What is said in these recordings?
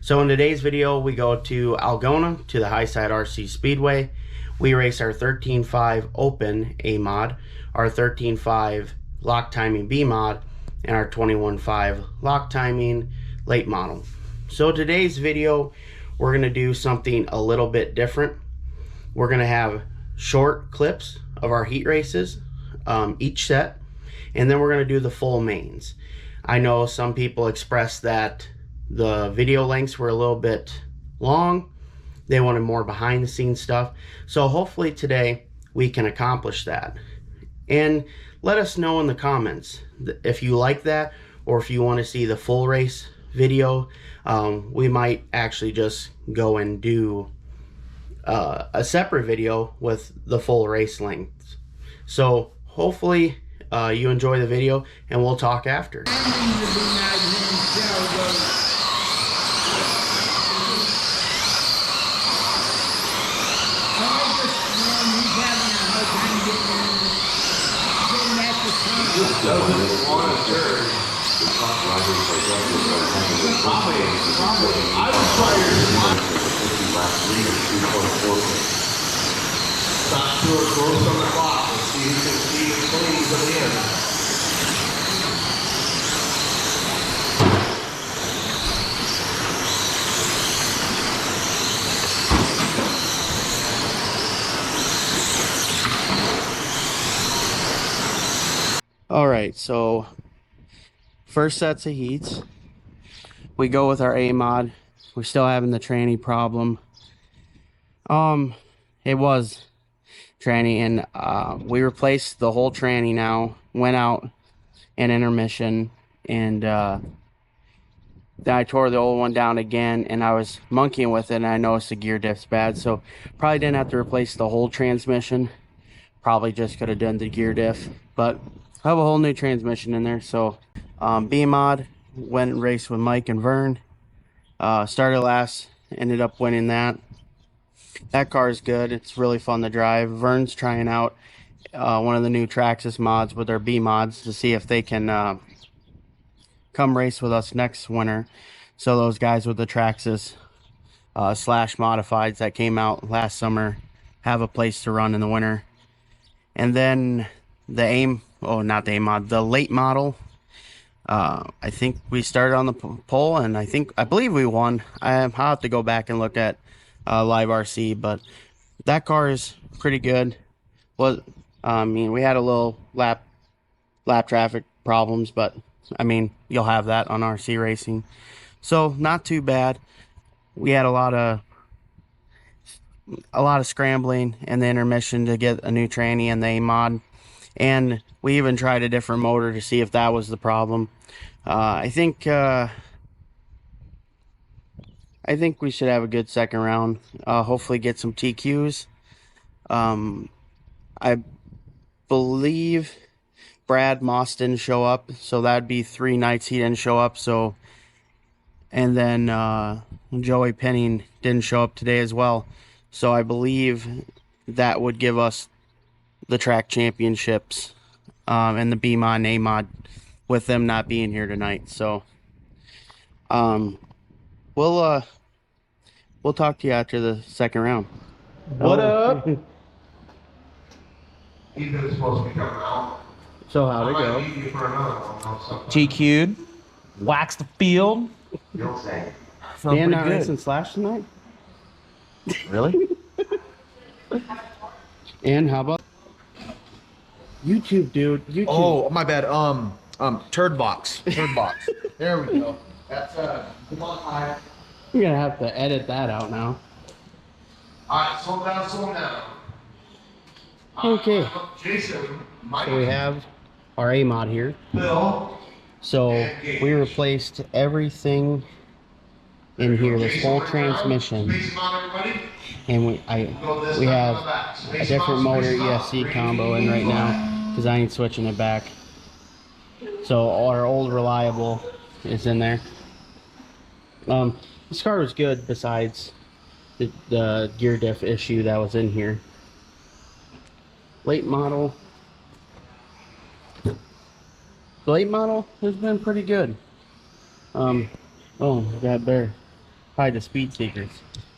So in today's video, we go to Algona to the High Side Rc Speedway. We race our 13.5 Open A Mod, our 13.5 Lock Timing B Mod, and our 21.5 Lock Timing Late Model. So today's video, we're going to do something a little bit different. We're going to have short clips of our heat races, each set, and then we're going to do the full mains. I know some people expressed that the video lengths were a little bit long. They wanted more behind the scenes stuff. So hopefully today we can accomplish that. And let us know in the comments if you like that, or if you want to see the full race video. We might actually just go and do a separate video with the full race lengths. So hopefully you enjoy the video, and we'll talk after. Stop to or close on the clock and see who can see it clean to the end. All right, so first sets of heats, we go with our A Mod. We're still having the tranny problem. It was tranny, and we replaced the whole tranny now. Went out in intermission, and then I tore the old one down again, and I was monkeying with it, and I noticed the gear diff's bad, so probably didn't have to replace the whole transmission. Probably just could have done the gear diff, but I have a whole new transmission in there. So B Mod, went and raced with Mike and Vern. Started last, ended up winning that. That car is good. It's really fun to drive. Vern's trying out one of the new Traxxas mods with their B mods to see if they can come race with us next winter. So those guys with the Traxxas slash modifieds that came out last summer have a place to run in the winter. And then the the late model. I think we started on the pole, and I believe we won. I'll have to go back and look at live RC, but that car is pretty good. I mean, we had a little lap traffic problems, but I mean, you'll have that on RC racing, so not too bad. We had a lot of scrambling in the intermission to get a new tranny and the A Mod, and we even tried a different motor to see if that was the problem. I think we should have a good second round. Hopefully get some TQs. I believe Brad Moss didn't show up, so that'd be 3 nights he didn't show up. So, and then Joey Penning didn't show up today as well. So I believe that would give us the track championships and the B Mod and A Mod with them not being here tonight. So we'll talk to you after the second round. What up? Ethan is supposed to be coming out. So how'd it go? TQ'd, waxed the field. You'll say. Dan not racing slash tonight? Really? And how about YouTube, dude? YouTube. Oh, my bad. Turd box. There we go. That's come on, high. You're gonna have to edit that out now. Alright, slow down. Okay. Jason, Mike, So we have our A Mod here. Bill. So we replaced everything in here, this whole transmission, and we have a different motor ESC combo in right now because I ain't switching it back. So our old reliable is in there. This car was good besides the gear diff issue that was in here. Late model. The late model has been pretty good. Oh, that bear. hide the speed seekers.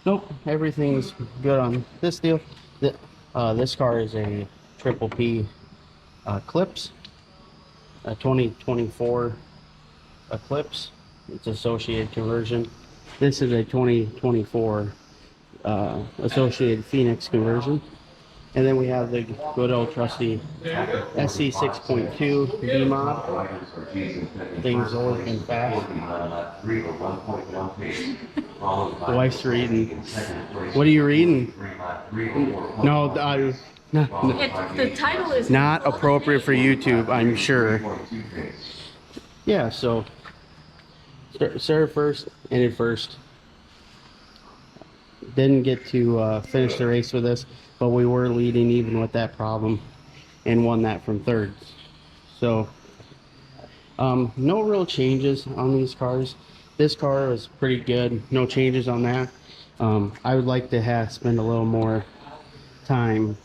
Nope, everything's good on this deal. This car is a triple P Eclipse, a 2024 Eclipse. It's associated conversion. This is a 2024 associated Phoenix conversion. And then we have the good old trusty SC 6.2 B mod. Things always been fast. The wife's reading. What are you reading? No, no, The title is not appropriate for YouTube, I'm sure. Yeah, so started first, ended first. Didn't get to finish the race with this, but we were leading even with that problem and won that from third. So no real changes on these cars. This car was pretty good, no changes on that. I would like to spend a little more time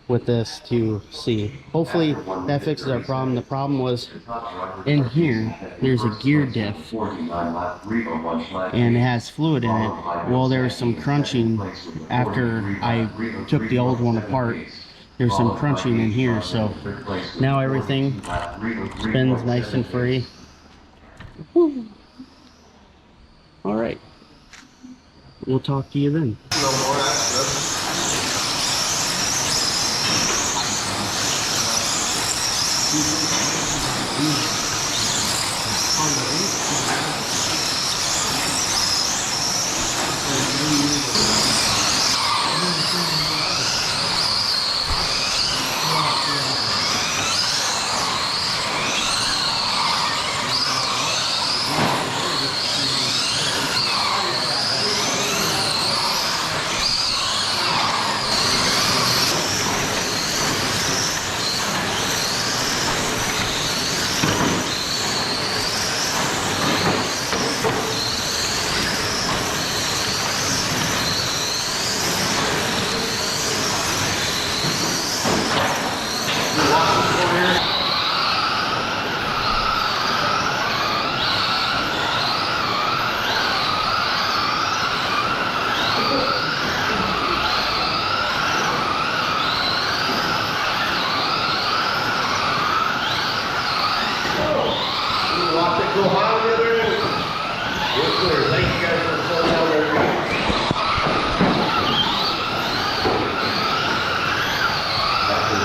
with this to see. Hopefully that fixes our problem. The problem was in here, there's a gear diff and it has fluid in it. Well, there was some crunching after I took the old one apart. There's some crunching in here, so now everything spins nice and free. Woo. All right, we'll talk to you then. No more, that's good.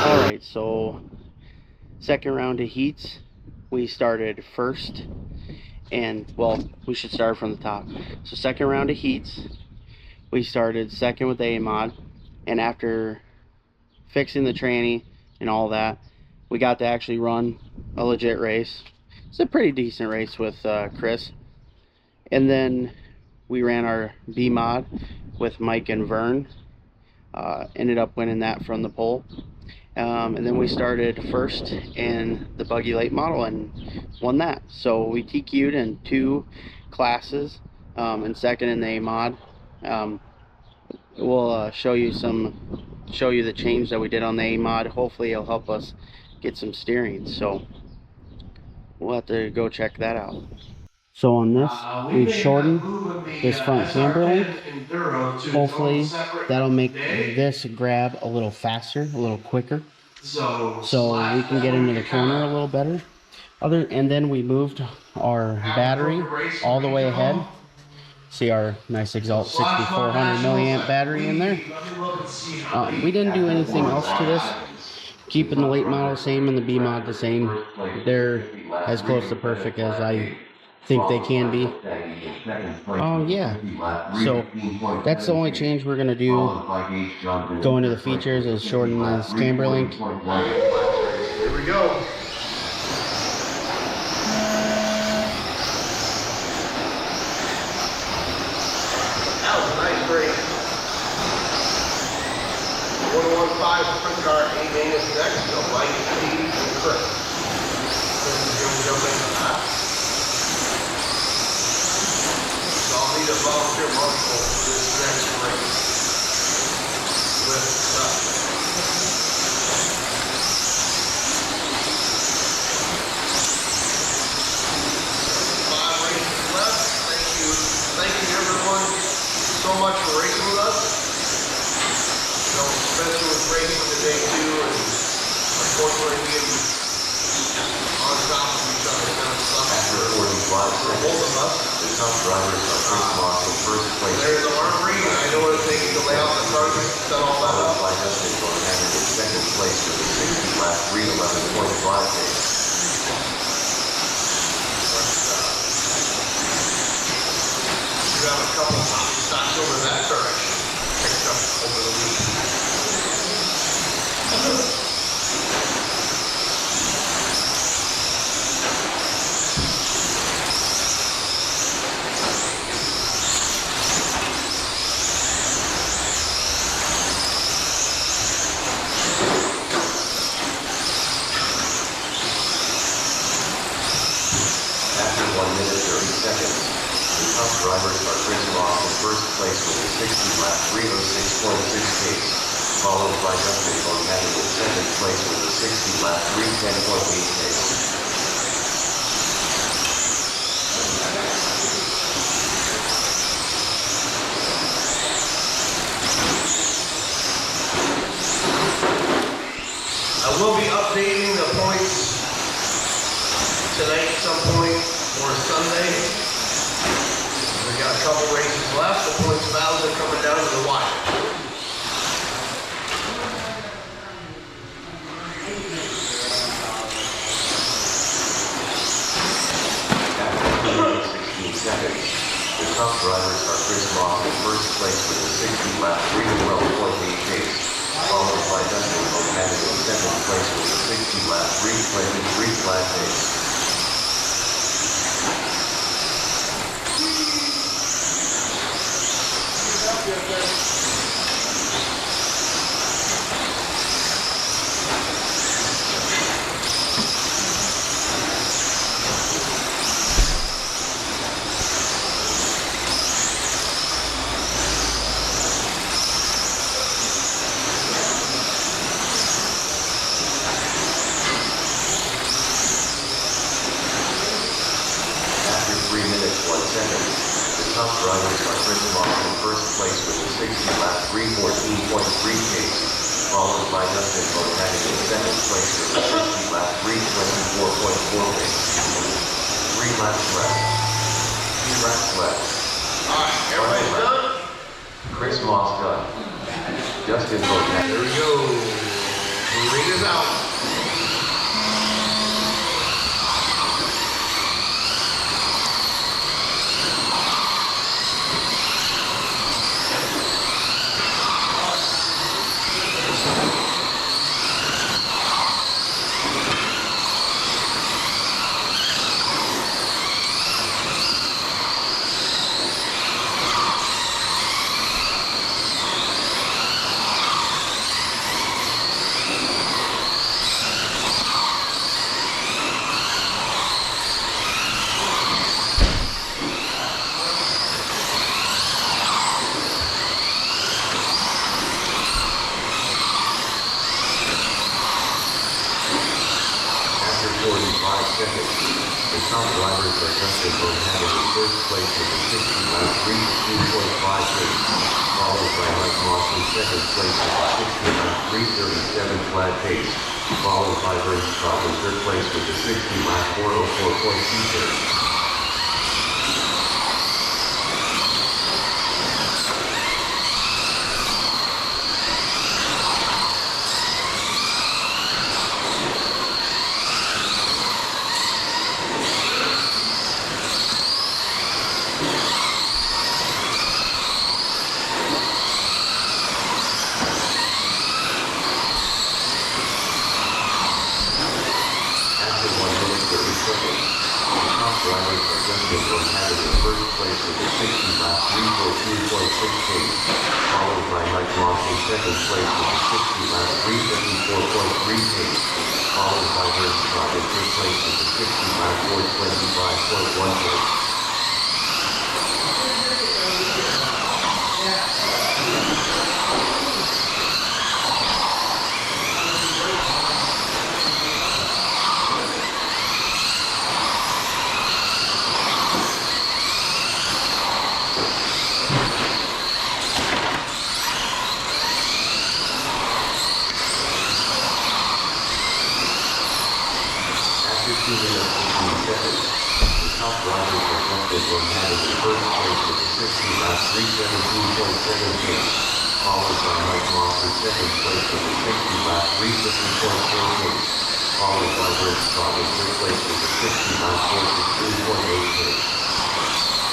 Alright, so second round of heats, we started first, and well, we should start from the top. So second round of heats, we started second with the A Mod, and after fixing the tranny and all that, we got to actually run a legit race. It's a pretty decent race with Chris. And then we ran our B Mod with Mike and Vern. Ended up winning that from the pole. And then we started first in the buggy late model and won that. So we TQ'd in 2 classes, and second in the A Mod. We'll show you the change that we did on the A Mod. Hopefully it'll help us get some steering. So we'll have to go check that out. So on this, we've shortened this front camber length. Hopefully that'll make this grab a little faster, a little quicker, so we can get into the corner a little better. And then we moved our battery all the way ahead. See our nice Exalt 6400 milliamp battery in there. We didn't do anything else to this. Keeping the late model same and the B Mod the same. They're as close to perfect as I think they can be. Yeah, so that's the only change we're gonna do. Go into the features is shorten this camber link. Here we go. That was a nice break. 115 sprint car, 8 minutes next, so Mike, Steve, and Chris. Chris is going to jump into that. So I'll need a volunteer marshal for this next race. With Thank you everyone Spencer was racing today too, and unfortunately being on top of each other kind of sucks After 45 for both of us. the top drivers are Chris Moss in first place. There's the armory, and I know what it takes to lay out the cartridge, set all that Followed up. by Justin Bohannon in second place with a 60 lap 3:11.5 pace. You have a couple of stocks over that direction picked up over the week. After 1 minute 30 seconds, the top drivers are Chris Moss in first place with a 60 lap 3:06.6 pace, followed by Justin Bohannon in second place with a 60 lap 3:10.8 pace. I will be updating the points tonight at some point or Sunday. We got a couple races left. The points battles are coming down to the wire. After 2 minutes 16 seconds, the top drivers are Chris Moss in first place with a 60 lap 3:12.8 pace, followed by Justin Bohannon in second place with a 60 lap 3:23 flat pace. After 3 minutes 1 second, the top drivers are Chris Moss in first place with a 60 lap 3:14.3 pace, followed by Justin Bohannon in second place with a 60 lap 3:24.4 pace. 3 laps left. 2 laps left. All right, everybody's done? Chris Moss done. Justin Bohannon. There we go. Read us out. After 45 seconds, the top drivers are Justin Bohannon in first place with a 60 lap 3:2.5 pace, followed by Mike Moss in second place with a 60 lap 3:37 flat pace, followed by Vern Scott in third place with a 60 lap 4:04.2 pace. After 1 minute 30 seconds, the top drivers are Justin Bohannon in first place with a 60 lap 3:14.6 pace, followed by Mike Moss in second place with a 60 lap 3:54.3 pace, followed by Vern Scott in third place with a 60 lap 4:25.1 pace. 2 minutes 18 seconds. The top drivers are Justin Bernard in first place with a 60 lap 317.7 followed by Mike Moss in second place with a 60 lap 350.4 followed by Brent Scott in third place with a 60 lap 416.8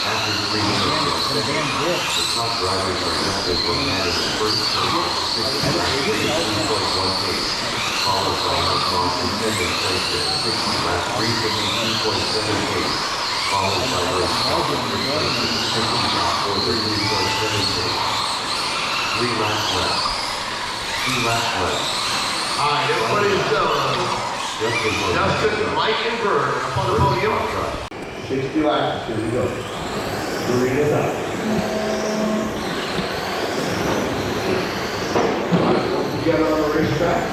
After 3 minutes, the top drivers are Justin Bernard in first place with a 60 lap 318.1 followed by Mike Moss in second place with a 60 lap 352.7 followed by Brent Scott in third place with a 60 lap 433.7 3 laps left. 2 laps left. All right, everybody's Justin Bernard. Justin, Mike, and Bird up on the podium. 60 laps, here we go. Moving it up. Together on the racetrack.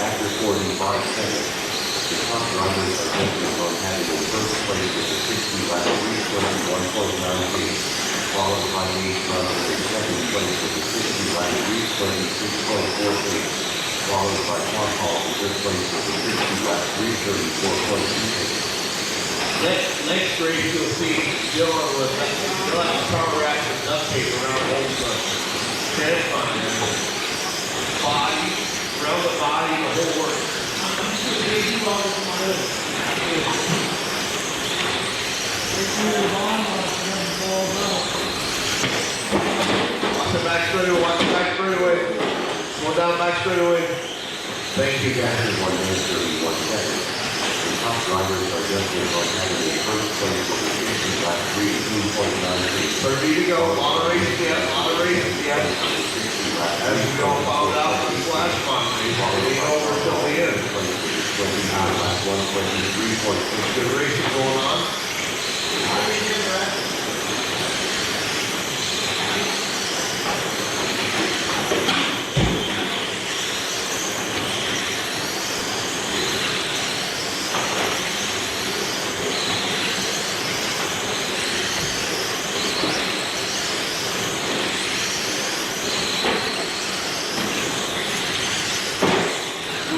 After 45 seconds, the top drivers are Justin Bernard in first place with a 60 lap 321.9 followed by Nate Johnson in second place with a 60 lap 326.4 followed by Tom Hall in third place with a 60 lap 334.2 Next race you'll see Dylan with he'll have a car rack and duct tape around the whole front. Head on body, around the body, the whole works. Watch the back straightaway, watch the back straightaway. Slow down back straightaway. Thank you guys. After 1 minute 31 seconds, the top drivers are Justin Bernard in first place with a 60 lap 318.9 30 to go, a lot of races yet, a lot of races yet. As you go found out for this last month, it ain't over till the end. Good racing going on.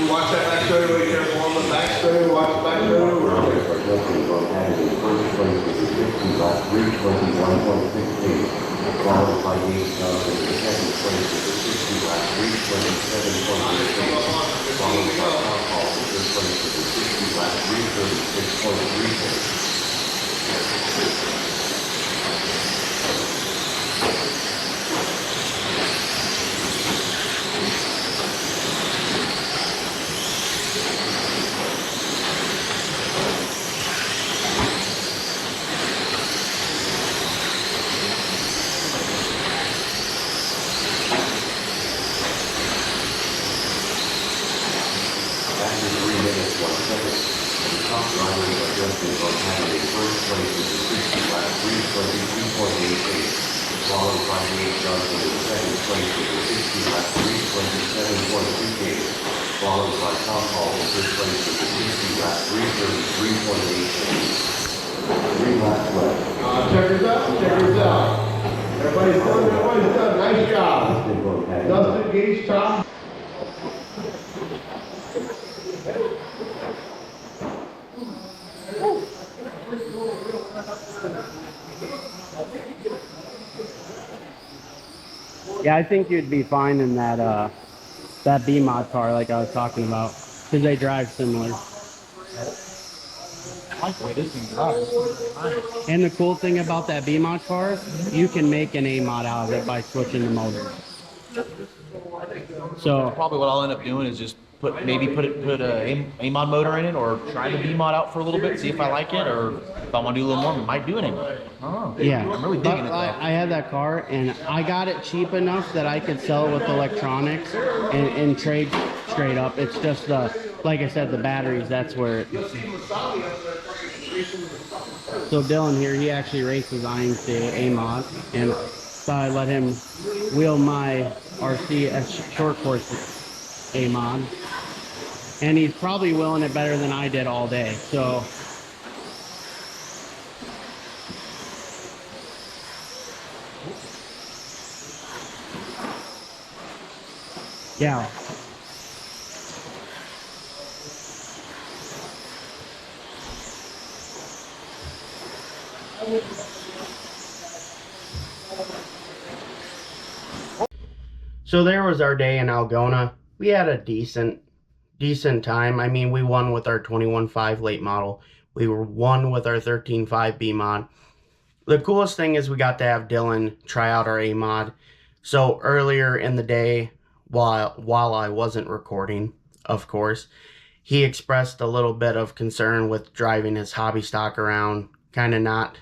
Watch that back straightaway, careful on the back straightaway, watch the back straightaway. Drivers are Justin Bernard in first place with a 60 lap 321.68 followed by Nate Johnson in second place with a 60 lap 327.86 followed by Tom Hall in third place with a 60 lap 336.36 After 3 minutes 1 second, the top drivers are Justin Bernard in first place with a 60 lap 322.88 followed by Nate Johnson in second place with a 60 lap 327.28 followed by Tom Hall in third place with a 60 lap 333.88 3 laps left. Checkers up, checkers out. Everybody's done, nice job. Justin Bernard. Dustin, Gage, Tom. Yeah, I think you'd be fine in that that B Mod car like I was talking about, because they drive similar. I like the way this thing drives. And the cool thing about that B Mod car, you can make an A Mod out of it by switching the motors. So Probably what I'll end up doing is just put a mod motor in it, or try the B mod out for a little bit, see if I like it, or if I want to do a little more, I might do it anyway. Oh, yeah, I'm really digging it though. I had that car and I got it cheap enough that I could sell it with electronics and trade straight up. It's just like I said, the batteries, that's where it. So Dylan here, he actually races IMCA A Mod, and so I let him wheel my RC short course A Mod, and he's probably wheeling it better than I did all day. So yeah. So there was our day in Algona. We had a decent time. I mean, we won with our 21.5 late model. We won with our 13.5 B mod. The coolest thing is we got to have Dylan try out our A mod. So earlier in the day, while I wasn't recording, of course, he expressed a little bit of concern with driving his hobby stock around, kind of not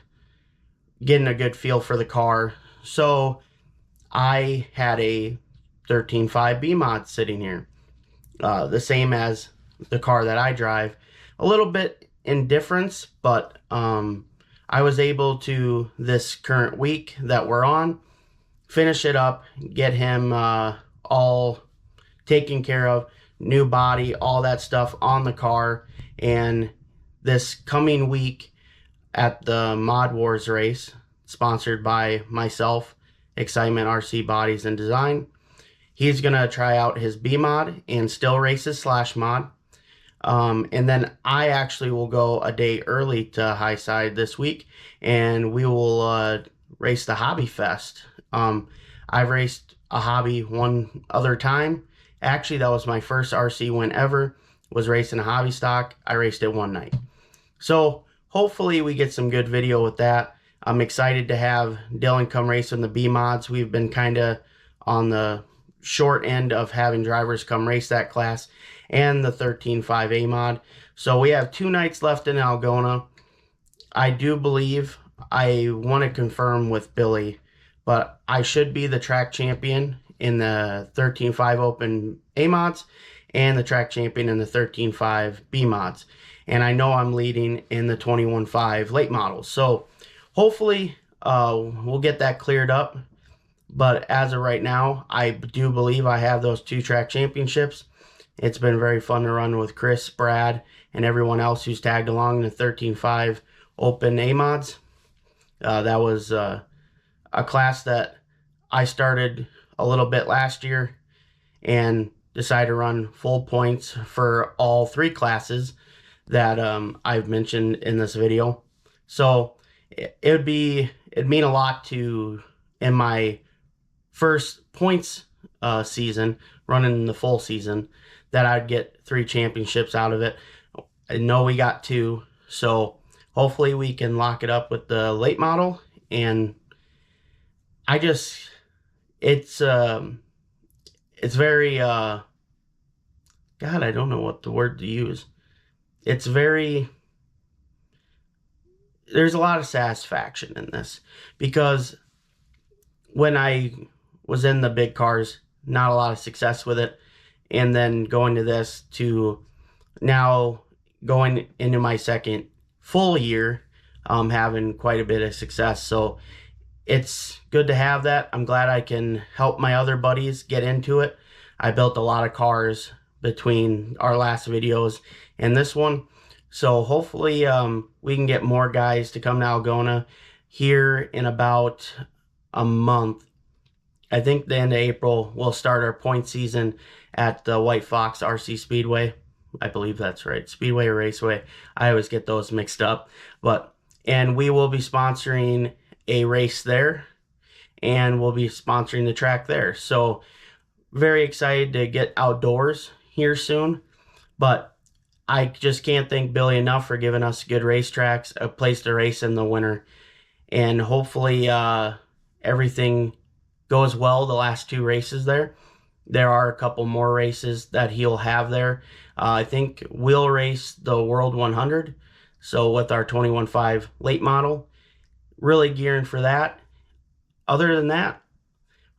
getting a good feel for the car. So I had a 13.5 B mod sitting here, the same as the car that I drive. A little bit in difference, but I was able to, this current week that we're on, finish it up, get him all taken care of, new body, all that stuff on the car. And this coming week at the Mod Wars race, sponsored by myself, Excitement RC Bodies and Design, he's going to try out his B mod and still races slash mod. And then I actually will go a day early to High Side this week, and we will race the Hobby Fest. I've raced a hobby one other time. Actually, that was my first RC win ever, was racing a hobby stock. I raced it one night. So hopefully we get some good video with that. I'm excited to have Dylan come race in the B mods. We've been kind of on the short end of having drivers come race that class and the 13.5 A mod. So we have 2 nights left in Algona. I do believe, I want to confirm with Billy, but I should be the track champion in the 13.5 Open A mods and the track champion in the 13.5 B mods. And I know I'm leading in the 21.5 late models. So hopefully we'll get that cleared up. But as of right now, I do believe I have those 2 track championships. It's been very fun to run with Chris, Brad, and everyone else who's tagged along in the 13.5 Open A mods. That was a class that I started a little bit last year and decided to run full points for all 3 classes that I've mentioned in this video. So it'd mean a lot to, in my first points season, running the full season, that I'd get 3 championships out of it. I know we got 2, so hopefully we can lock it up with the late model. And it's very God, I don't know what the word to use. It's very, there's a lot of satisfaction in this, because when I was in the big cars, not a lot of success with it, and then going to this, to now going into my second full year, having quite a bit of success. So it's good to have that. I'm glad I can help my other buddies get into it. I built a lot of cars between our last videos and this one. So hopefully we can get more guys to come to Algona here in about a month. I think the end of April, we'll start our point season at the White Fox RC Speedway. I believe that's right. Speedway or Raceway. I always get those mixed up. And we will be sponsoring a race there, and we'll be sponsoring the track there. So very excited to get outdoors here soon, but I just can't thank Billy enough for giving us good racetracks, a place to race in the winter, and hopefully everything goes well the last 2 races there. There are a couple more races that he'll have there. I think we'll race the World 100, so with our 21.5 late model, really gearing for that. Other than that,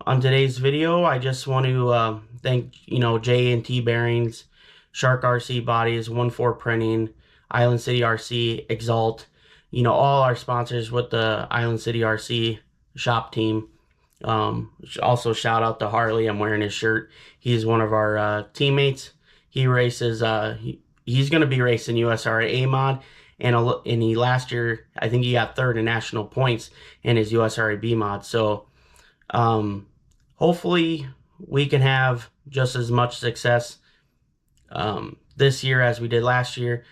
on today's video, I just want to thank, J&T Bearings, Shark RC Bodies, 1-4 Printing, Island City RC, Exalt, all our sponsors with the Island City RC shop team. Also shout out to Harley. I'm wearing his shirt. He's one of our teammates. He races, he's going to be racing USRA A Mod, and he last year, I think he got 3rd in national points in his USRA B Mod. So hopefully we can have just as much success this year as we did last year.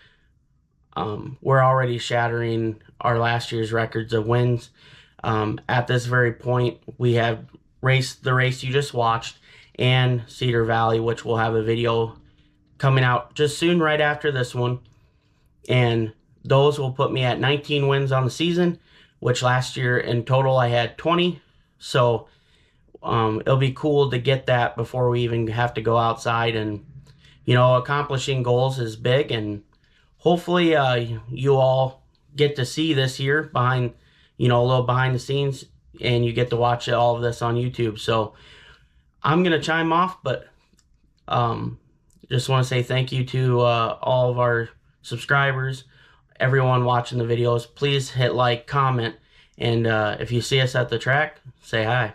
We're already shattering our last year's records of wins. At this very point, we have raced the race you just watched and Cedar Valley, which will have a video coming out just soon right after this one. And those will put me at 19 wins on the season, which last year in total I had 20. So it'll be cool to get that before we even have to go outside. And, accomplishing goals is big. And hopefully you all get to see this year behind, a little behind the scenes, and you get to watch all of this on YouTube. So I'm going to chime off, but just want to say thank you to all of our subscribers, everyone watching the videos. Please hit like, comment, and if you see us at the track, say hi.